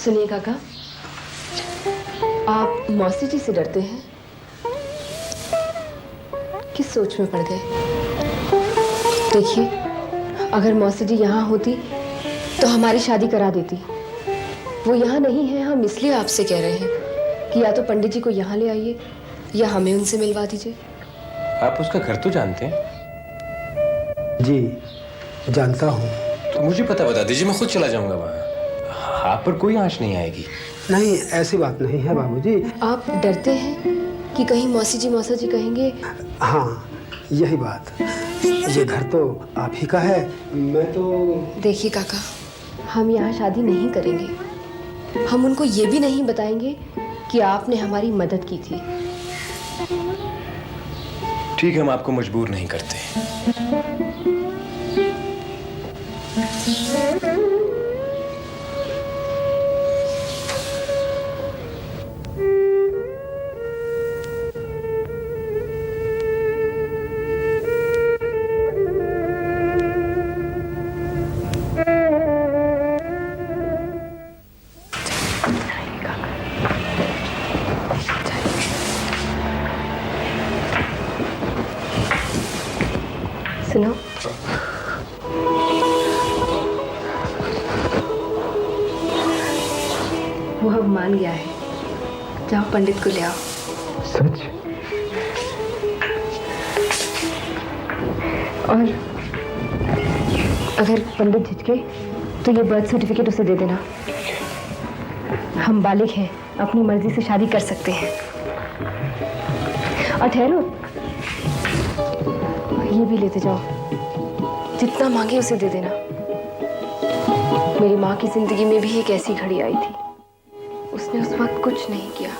सुनिए काका, आप मौसी जी से डरते हैं? किस सोच में पड़ गए? देखिए, अगर मौसी जी यहाँ होती तो हमारी शादी करा देती। वो यहाँ नहीं है, हम इसलिए आपसे कह रहे हैं कि या तो पंडित जी को यहाँ ले आइए या हमें उनसे मिलवा दीजिए। आप उसका घर तो जानते हैं? जी जानता हूँ। तो मुझे पता बता दीजिए, मैं खुद चला जाऊंगा वहाँ। आप पर कोई आंच नहीं आएगी। नहीं, ऐसी बात नहीं है बाबूजी। आप डरते हैं कि कहीं मौसी जी मौसा जी कहेंगे? हाँ, यही बात। ये घर तो आप ही का है, मैं तो... देखिए काका, हम यहाँ शादी नहीं करेंगे। हम उनको ये भी नहीं बताएंगे कि आपने हमारी मदद की थी। ठीक है, हम आपको मजबूर नहीं करते। सुनो, वो अब मान गया है। जाओ पंडित को ले आओ। सच? और अगर पंडित झिझके तो ये बर्थ सर्टिफिकेट उसे दे देना। हम बालिग हैं, अपनी मर्जी से शादी कर सकते हैं। और ठहरो, ये भी लेते जाओ। जितना मांगे उसे दे देना। मेरी माँ की जिंदगी में भी एक ऐसी घड़ी आई थी, उसने उस वक्त कुछ नहीं किया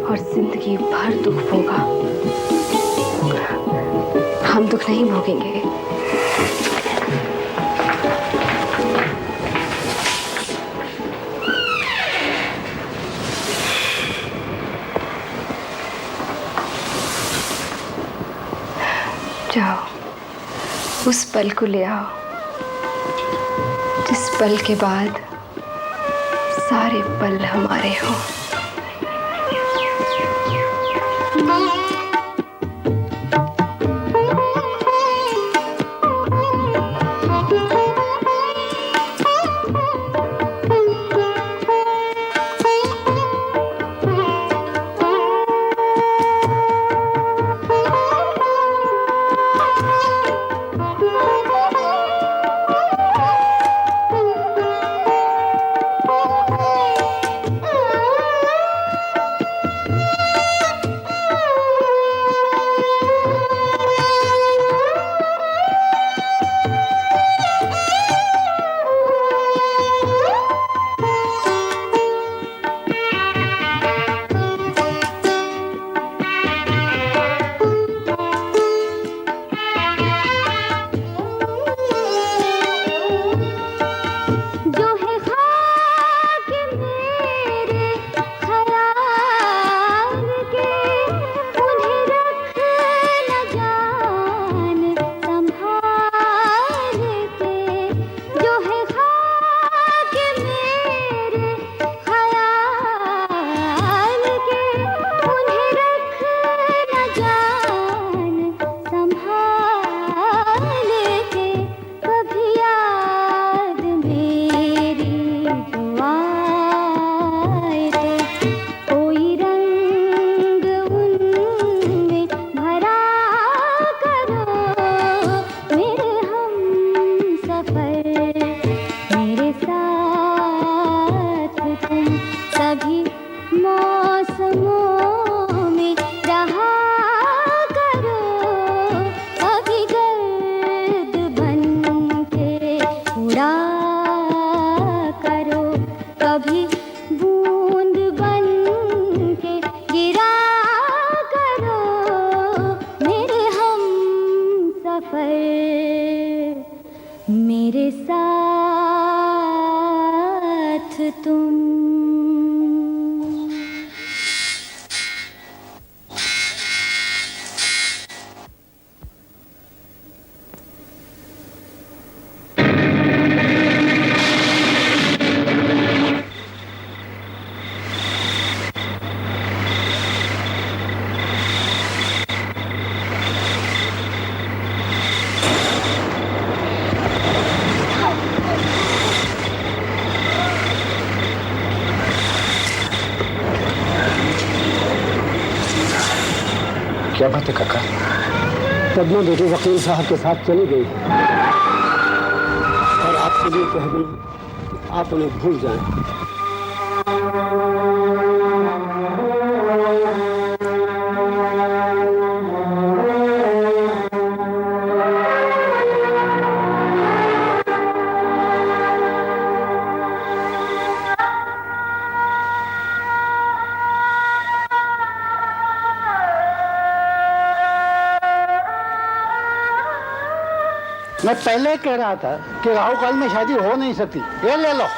और जिंदगी भर दुख भोगा। हम दुख नहीं भोगेंगे। जाओ, उस पल को ले आओ जिस पल के बाद सारे पल हमारे हों। मेरे साथ तुम। क्या बात है काका? पद्मा बेटे वकील साहब के साथ चली गई और आपके लिए कह गई आप उन्हें भूल जाएं। मैं पहले कह रहा था कि राहु काल में शादी हो नहीं सकती। ये ले लो।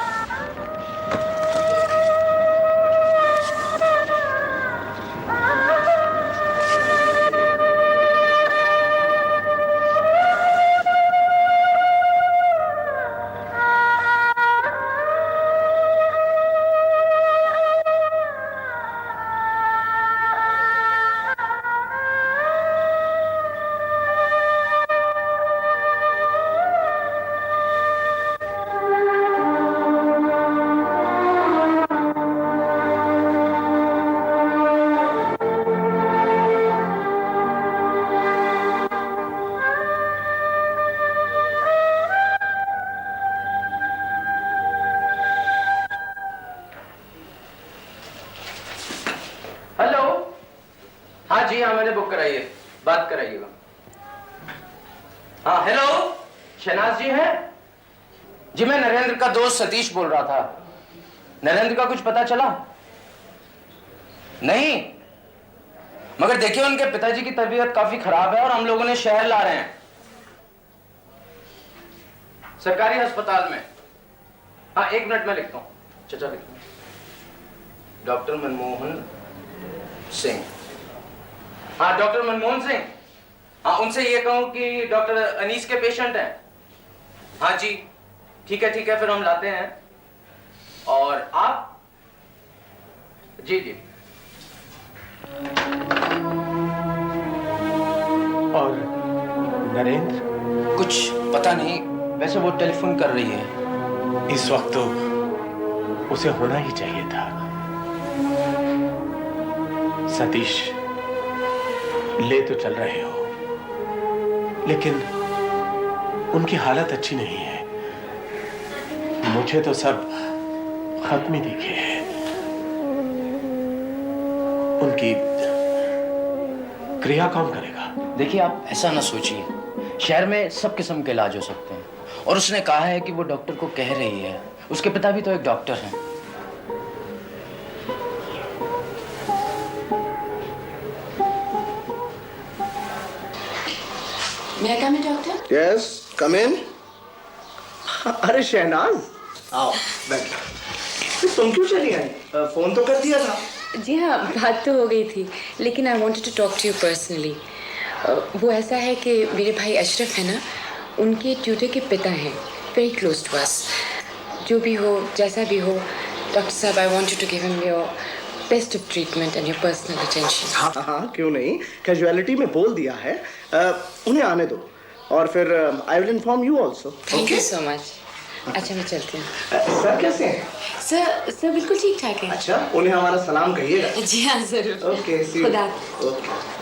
हेलो। हाँ जी, हाँ मैंने बुक कराई है, बात कराइएगा। हाँ हेलो, शहनाज जी हैं? जी मैं नरेंद्र का दोस्त सतीश बोल रहा था। नरेंद्र का कुछ पता चला? नहीं, मगर देखिए उनके पिताजी की तबीयत काफी खराब है और हम लोगों ने शहर ला रहे हैं, सरकारी अस्पताल में। हाँ 1 मिनट में लिखता हूँ, चचा लिखता हूँ। डॉक्टर मनमोहन सिंह। हाँ डॉक्टर मनमोहन सिंह। हाँ उनसे ये कहूं कि डॉक्टर अनीस के पेशेंट हैं। हाँ जी ठीक है, फिर हम लाते हैं। और आप? जी जी। और नरेंद्र? कुछ पता नहीं, वैसे वो टेलीफोन कर रही है। इस वक्त तो उसे होना ही चाहिए था। सतीश, ले तो चल रहे हो, लेकिन उनकी हालत अच्छी नहीं है। मुझे तो सब खत्म ही दिखे हैं। उनकी क्रिया कौन करेगा? देखिए आप ऐसा ना सोचिए, शहर में सब किस्म के इलाज हो सकते हैं और उसने कहा है कि वो डॉक्टर को कह रही है। उसके पिता भी तो एक डॉक्टर हैं। May I come in, doctor? Yes, come in. अरे शहनाज, आओ बैठ। तुम क्यों चली आई? फोन तो कर दिया था। जी हाँ, बात तो हो गई थी, लेकिन I wanted to talk to you personally. वो ऐसा है कि मेरे भाई अशरफ है ना, उनके ट्यूटर के पिता हैं, वेरी क्लोज टू अस। जो भी हो, जैसा भी हो, डॉक्टर साहब I want you to give him your best of treatment and your personal attention. हाँ हाँ क्यों नहीं, कैजुअलिटी में बोल दिया है। उन्हें आने दो और फिर I will inform you also. Thank you so much. अच्छा मैं चलती हूँ। सर कैसे हैं? सर बिल्कुल ठीक ठाक है। अच्छा, उन्हें हमारा सलाम कहिएगा। जी हाँ जरूर। Okay, see you. खुदा। ओके।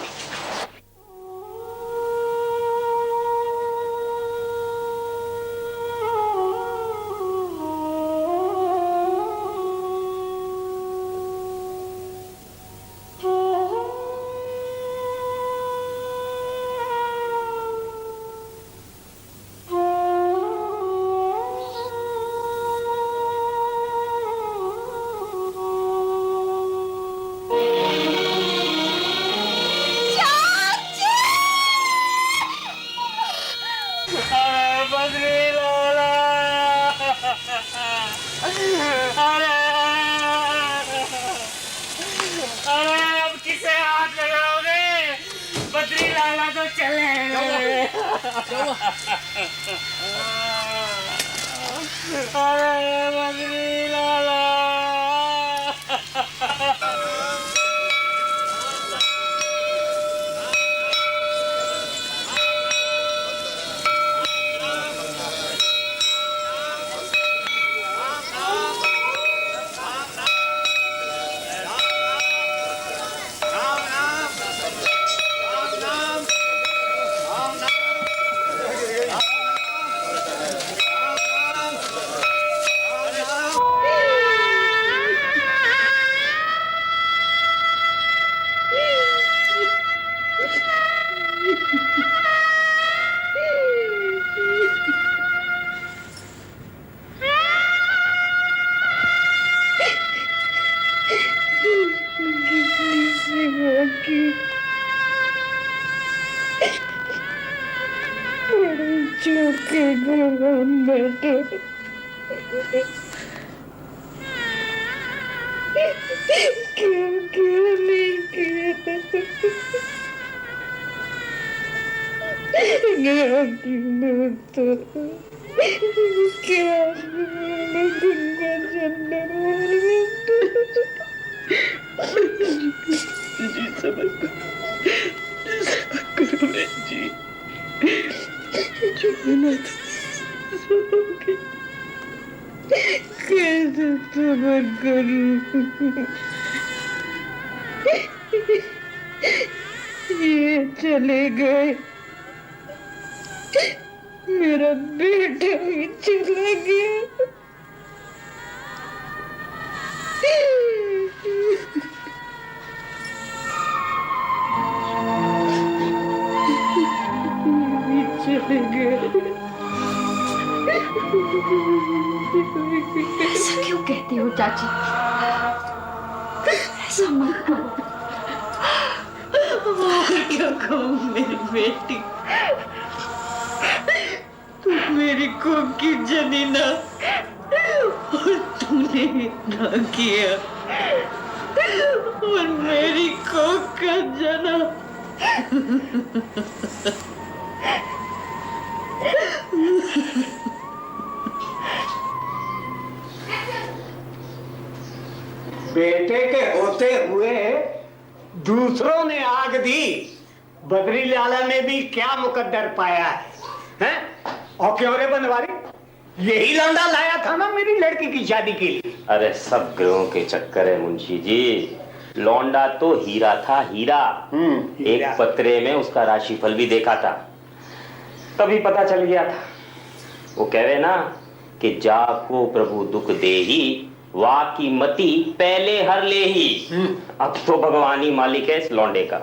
ये चले गए, मेरा बेटा भी चला गया। चले गए। ऐसा क्यों कहती हो चाची? ऐसा मत करो। क्या कहूँ मेरी बेटी, तू मेरी कोख की जनीना और तूने इतना किया, और मेरी कोख का जना बेटे के होते हुए दूसरों ने आग दी, बद्री लाला ने भी क्या मुकद्दर पाया है? और क्यों रे बनवारी, यही लौंडा लाया था ना मेरी लड़की की शादी के लिए। अरे सब ग्रहों के चक्कर है मुंशी जी, लौंडा तो हीरा था, हीरा। एक पत्रे में उसका राशिफल भी देखा था, तभी पता चल गया था। वो कह रहे ना कि जाको प्रभु दुख देही, वाह की मति पहले हर ले ही। अब तो भगवान ही मालिक है इस लौंडे का।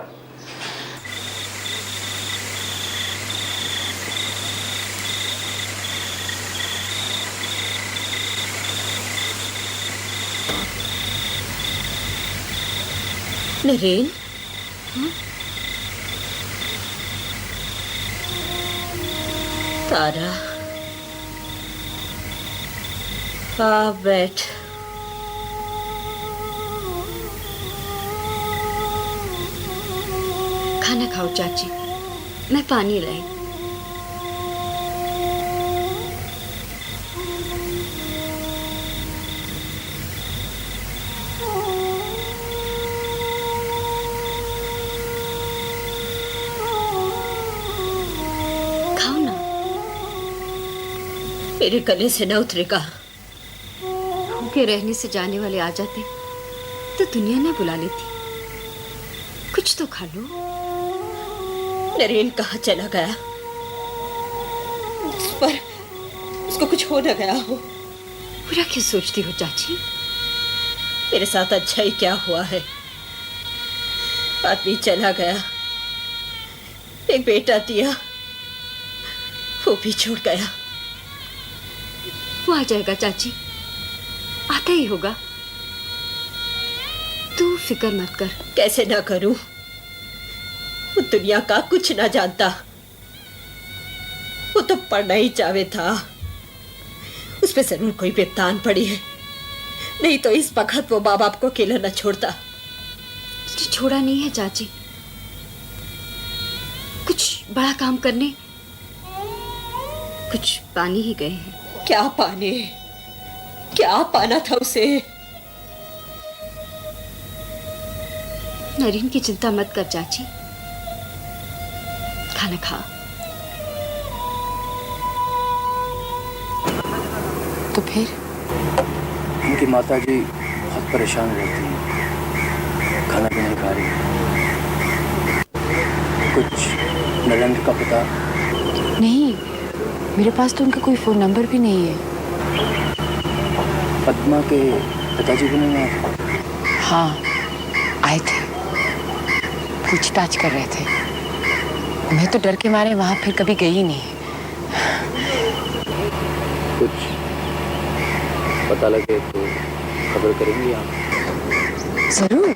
नरेन, तारा, आ बैठ। खाना खाओ चाची, मैं पानी लाई। खाओ ना। मेरे गले से न उतरेगा। भूखे रहने से जाने वाले आ जाते तो दुनिया ना बुला लेती। कुछ तो खा लो। नरेन कहाँ चला गया? उस पर उसको कुछ हो न गया हो। बुरा क्यों सोचती हो चाची? मेरे साथ अच्छा ही क्या हुआ है? आदमी चला गया, एक बेटा दिया, वो भी छोड़ गया। वो आ जाएगा चाची, आता ही होगा। तू फिक्र मत कर। कैसे ना करूं? वो दुनिया का कुछ ना जानता। वो तो पढ़ना ही चाहे था। उस पे जरूर कोई बेतान पड़ी है, नहीं तो इस वक्त वो माँ बाप को अकेला न छोड़ता। उसने छोड़ा नहीं है चाची। कुछ बड़ा काम करने कुछ पानी ही गए हैं। क्या पाने? क्या पाना था उसे? नरीन की चिंता मत कर चाची, खाना खा। तो फिर उनकी माताजी बहुत परेशान रहती हैं, खाना भी नहीं खा रही। कुछ नरेंद्र का पता? नहीं, मेरे पास तो उनका कोई फोन नंबर भी नहीं है। पद्मा के पिताजी भी नहीं आए? हाँ, आए थे, पूछताछ कर रहे थे। मैं तो डर के मारे वहां फिर कभी गई ही नहीं। कुछ पता लगे तो खबर करेंगी आप? जरूर।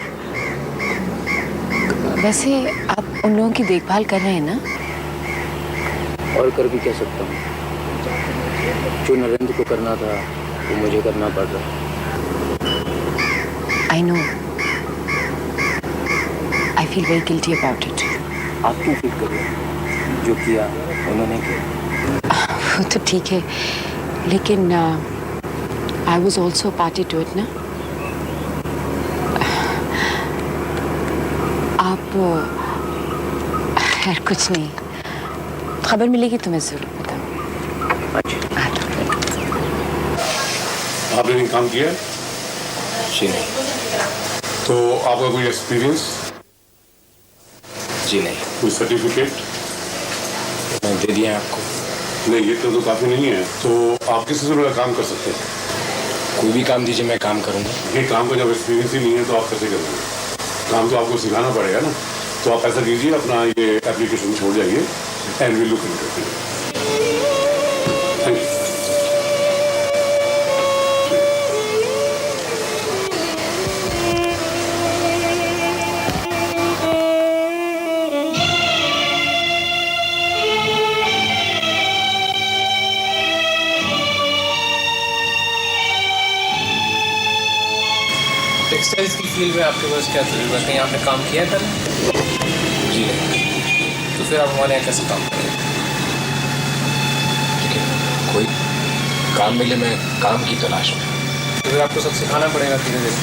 वैसे आप उन लोगों की देखभाल कर रहे हैं ना? और कर भी कह सकता हूँ। जो नरेंद्र को करना था वो मुझे करना पड़ रहा है। I know. I feel very guilty about it. आप क्यों फील कर रहे हैं? जो किया उन्होंने किया। वो तो ठीक है, लेकिन I was also a party to it ना। आप खैर कुछ नहीं, खबर मिलेगी तो मैं जरूर बताऊँ। अच्छा। आपने नहीं काम किया? जी नहीं। तो आपका कोई एक्सपीरियंस? जी नहीं। कोई सर्टिफिकेट? मैं दे दिया आपको। नहीं, ये तो काफी नहीं है। तो आप किस तरह का काम कर सकते हैं? कोई भी काम दीजिए, मैं काम करूंगा। ये काम का जब एक्सपीरियंस ही नहीं है तो आप कैसे करेंगे? काम तो आपको सिखाना पड़ेगा ना। तो आप ऐसा कीजिए, अपना ये एप्लीकेशन छोड़ जाइए and will look into it. Thank you. Textiles की फील्ड में आपके पास क्या तजुर्बा है? कहीं आपने काम किया था? जी नहीं। तो फिर आप हमारे यहाँ कैसे काम करेंगे? ठीक है, कोई काम मिले, मैं काम की तलाश में। तो फिर आपको सब सिखाना पड़ेगा धीरे धीरे।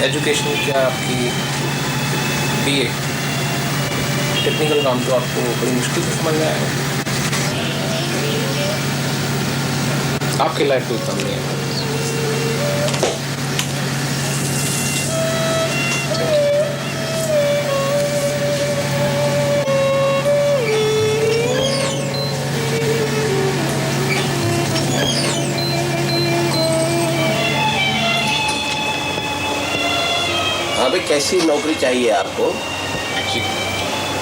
एजुकेशन क्या आपकी BA? टेक्निकल काम तो आपको बड़ी मुश्किल से समझ में आएगा। आपके लाइफ को उतना नहीं है। हाँ भाई, कैसी नौकरी चाहिए आपको?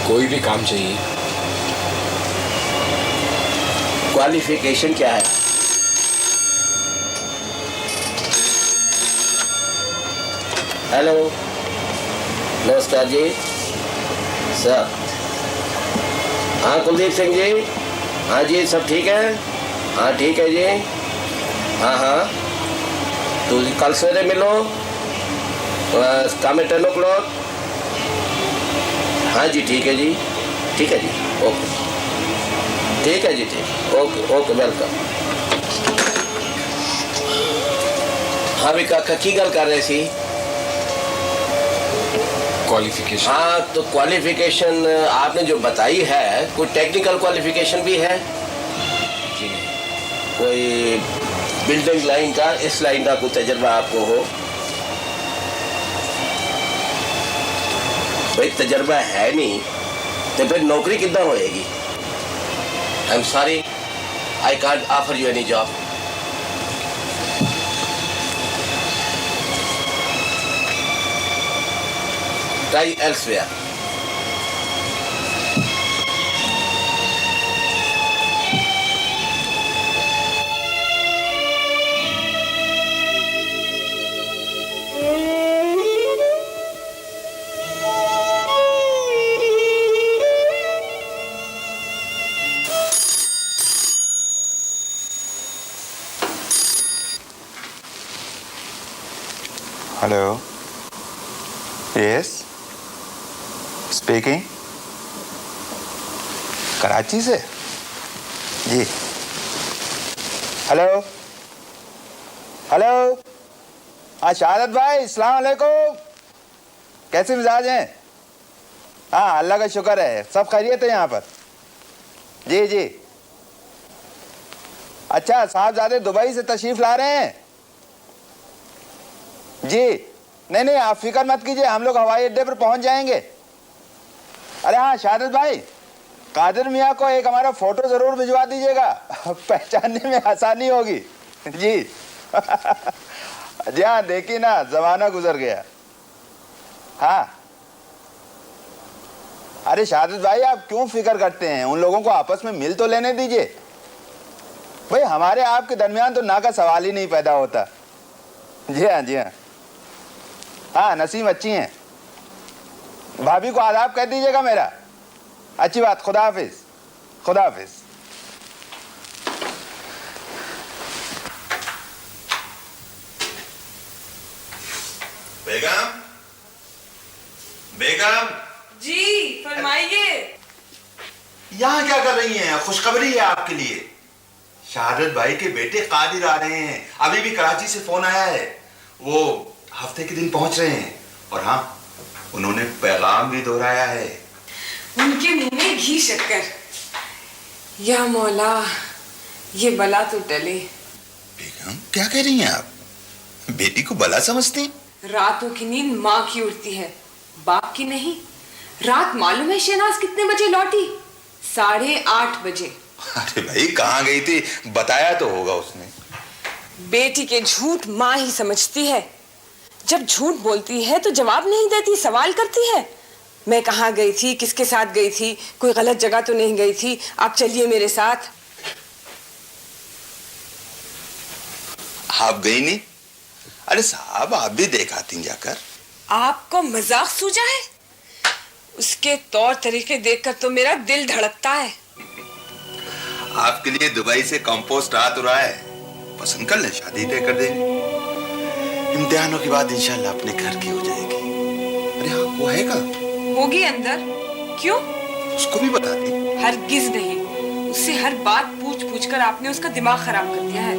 कोई भी काम चाहिए। क्वालिफिकेशन क्या है? हेलो, नमस्कार जी सर। हाँ कुलदीप सिंह जी, हाँ जी सब ठीक है? हाँ ठीक है जी। हाँ हाँ, तो कल सवेरे मिलो, काम है 10 o'clock। हाँ जी ठीक है जी, ठीक है जी, ओके ठीक है जी, ठीक, ओके ओके, वेलकम। हाँ भी की गल कर रहे सी? क्वालिफिकेशन? हाँ, तो क्वालिफिकेशन आपने जो बताई है, कोई टेक्निकल क्वालिफिकेशन भी है? जी नहीं। कोई बिल्डिंग लाइन का, इस लाइन का कोई तजर्बा आपको हो? भाई तजर्बा है नहीं तो फिर नौकरी कितना होएगी? I am sorry, I can't offer you any job. Try elsewhere. Hello. Yes. Speaking. Karachi से जी। हेलो हेलो, हाँ शहादत भाई, अस्सलाम वालेकुम। कैसे मिजाज हैं? हाँ अल्लाह का शुक्र है, सब खैरियत है यहाँ पर। जी जी। अच्छा, साहबजादे दुबई से तशरीफ ला रहे हैं? जी नहीं नहीं, आप फिक्र मत कीजिए, हम लोग हवाई अड्डे पर पहुंच जाएंगे। अरे हाँ शहादत भाई, कादिर मियाँ को एक हमारा फोटो जरूर भिजवा दीजिएगा, पहचानने में आसानी होगी। जी जी हाँ, देखिए ना जमाना गुजर गया। हाँ अरे शहादत भाई, आप क्यों फिक्र करते हैं? उन लोगों को आपस में मिल तो लेने दीजिए भाई, हमारे आपके दरमियान तो ना का सवाल ही नहीं पैदा होता। जी हाँ जी हाँ। हाँ नसीम अच्छी हैं, भाभी को आदाब कह दीजिएगा मेरा। अच्छी बात, खुदा हाफिज। खुदा हाफिज। बेगम, बेगम। जी फरमाइए। यहाँ क्या कर रही हैं? खुशखबरी है आपके लिए। शहादत भाई के बेटे कादिर आ रहे हैं। अभी भी कराची से फोन आया है। वो हफ्ते के दिन पहुंच रहे हैं। और हाँ, उन्होंने पैगाम भी दोहराया है। उनके मुंह में घी शक्कर। या मौला, ये बला तो टले। बेगम, क्या कह रही हैं आप? बेटी को बला समझती हैं? रातों की नींद माँ की उड़ती है, बाप की नहीं। रात मालूम है शहनाज कितने बजे लौटी? 8:30 बजे। अरे भाई, कहाँ गई थी? बताया तो होगा उसने। बेटी के झूठ माँ ही समझती है। जब झूठ बोलती है तो जवाब नहीं देती, सवाल करती है। मैं कहाँ गई थी, किसके साथ गई थी, कोई गलत जगह तो नहीं गई थी, आप चलिए मेरे साथ। आप गई नहीं? अरे साहब, आप भी देखाती जाकर। आपको मजाक सूझा है? उसके तौर तरीके देखकर तो मेरा दिल धड़कता है। आपके लिए दुबई से कंपोस्ट आ तो रहा है। पसंद कर ले, शादी तय कर देंगे। इम्तिहानों के बाद इंशाल्लाह अपने घर की हो जाएगी। अरे हाँ, वो है कहाँ? होगी अंदर। क्यों? उसको भी बता दी। हरगिज नहीं। उससे हर बात पूछ पूछ कर आपने उसका दिमाग खराब कर दिया है।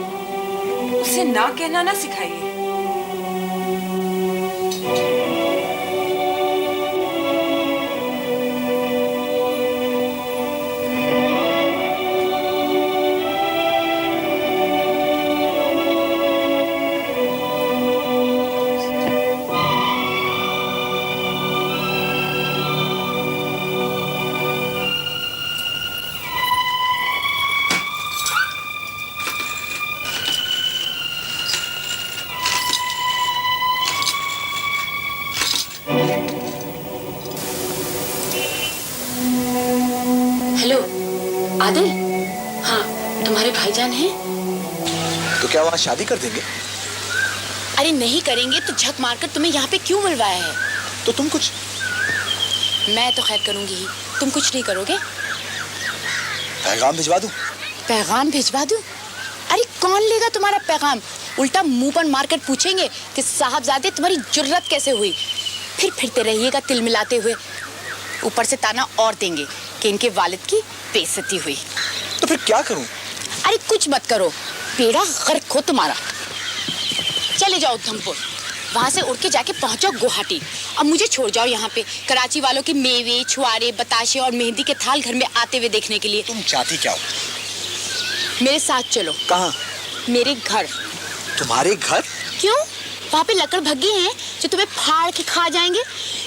उसे ना कहना ना सिखाइए। हेलो आदिल। हाँ, तुम्हारे भाईजान हैं? तो क्या वहाँ शादी कर देंगे? अरे नहीं करेंगे तो झक मारकर तुम्हें यहाँ पे क्यों मिलवाया है? तो तुम कुछ। मैं तो खैर करूंगी ही, तुम कुछ नहीं करोगे? पैगाम भिजवा दूं? पैगाम भिजवा दूं? अरे कौन लेगा तुम्हारा पैगाम? उल्टा मुंह पर मारकर पूछेंगे कि साहबजादे तुम्हारी जुर्रत कैसे हुई। फिर फिरते रहिएगा तिल मिलाते हुए। ऊपर से ताना और देंगे कि इनके वालिद की बेइज्जती हुई। तो फिर क्या करूं? अरे कुछ मत करो, बेड़ा गर्क हो तुम्हारा। चले जाओ उधमपुर, वहां से उड़ के जाके पहुंचो गुवाहाटी। अब मुझे छोड़ जाओ यहाँ पे कराची वालों के मेवे, छुआरे, बताशे और मेहंदी के थाल घर में आते हुए देखने के लिए। तुम चाहती क्या हो? मेरे साथ चलो। कहाँ? मेरे घर। तुम्हारे घर? क्यों? वहाँ पे लकड़ भग्गे हैं जो तुम्हें फाड़ के खा जाएंगे।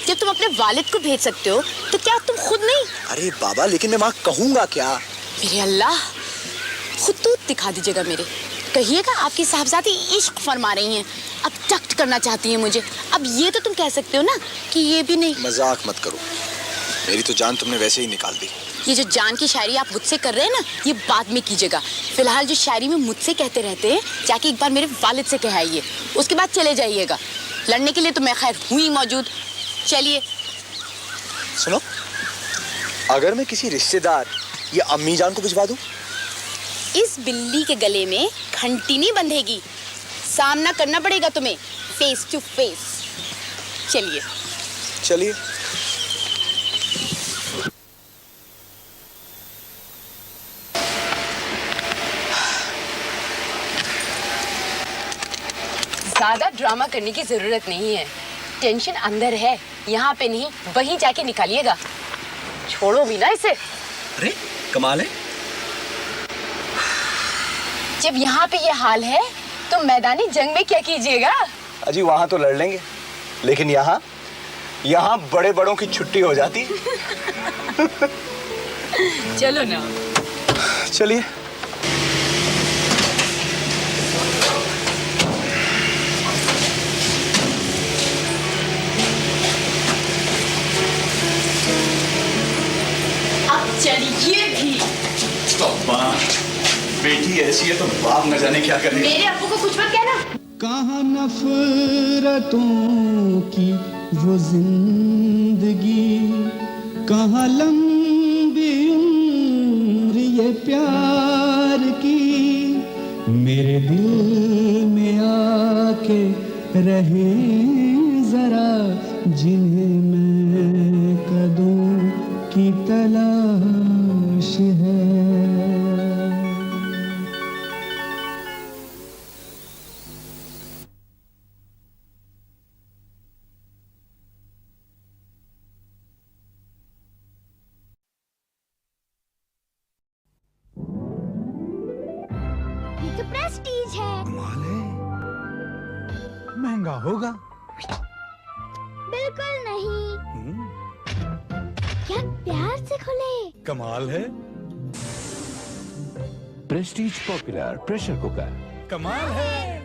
जब तुम अपने वालिद को भेज सकते हो तो क्या तुम खुद नहीं? अरे बाबा, लेकिन मैं वहाँ कहूँगा क्या? मेरे अल्लाह, खुद तो दिखा दीजिएगा मेरे। कहिएगा आपकी साहबजादी इश्क फरमा रही हैं, अब्डक्ट करना चाहती हैं मुझे। अब ये तो तुम कह सकते हो ना कि ये भी नहीं। मजाक मत करो, मेरी तो जान तुमने वैसे ही निकाल दी। ये जो जान की शायरी आप मुझसे कर रहे हैं ना, ये बाद में कीजिएगा। फिलहाल जो शायरी में मुझसे कहते रहते हैं, जाके एक बार मेरे वालिद से कहाइए, उसके बाद चले जाइएगा। लड़ने के लिए तो मैं खैर हूँ ही मौजूद। चलिए। सुनो, अगर मैं किसी रिश्तेदार या अम्मी जान को भिजवा दूं? इस बिल्ली के गले में घंटी नहीं बंधेगी, सामना करना पड़ेगा तुम्हें फेस टू फेस। चलिए। चलिए। ज्यादा ड्रामा करने की जरूरत नहीं है। टेंशन अंदर है, यहाँ पे नहीं, वहीं जाके निकालिएगा। छोड़ो भी ना इसे। अरे कमाल है। जब यहाँ पे ये हाल है तो मैदानी जंग में क्या कीजिएगा? अजी वहां तो लड़ लेंगे, लेकिन यहाँ बड़े बड़ों की छुट्टी हो जाती है। चलो ना। चलिए। अब चलिए भी। बेटी ऐसी है तो बाप न जाने क्या करेगा। मेरे अब्बू को कुछ मत कहना। कहाँ नफरतों की वो जिंदगी, कहाँ लंबी उम्र प्यार की मेरे दिल में आके रहे जरा, जिन्हें मैं कदों की तलाश है। ये तो प्रेस्टीज है। कमाल है, महंगा होगा। बिल्कुल नहीं। क्या प्यार से खुले। कमाल है। Prestige popular pressure cooker. कमाल है।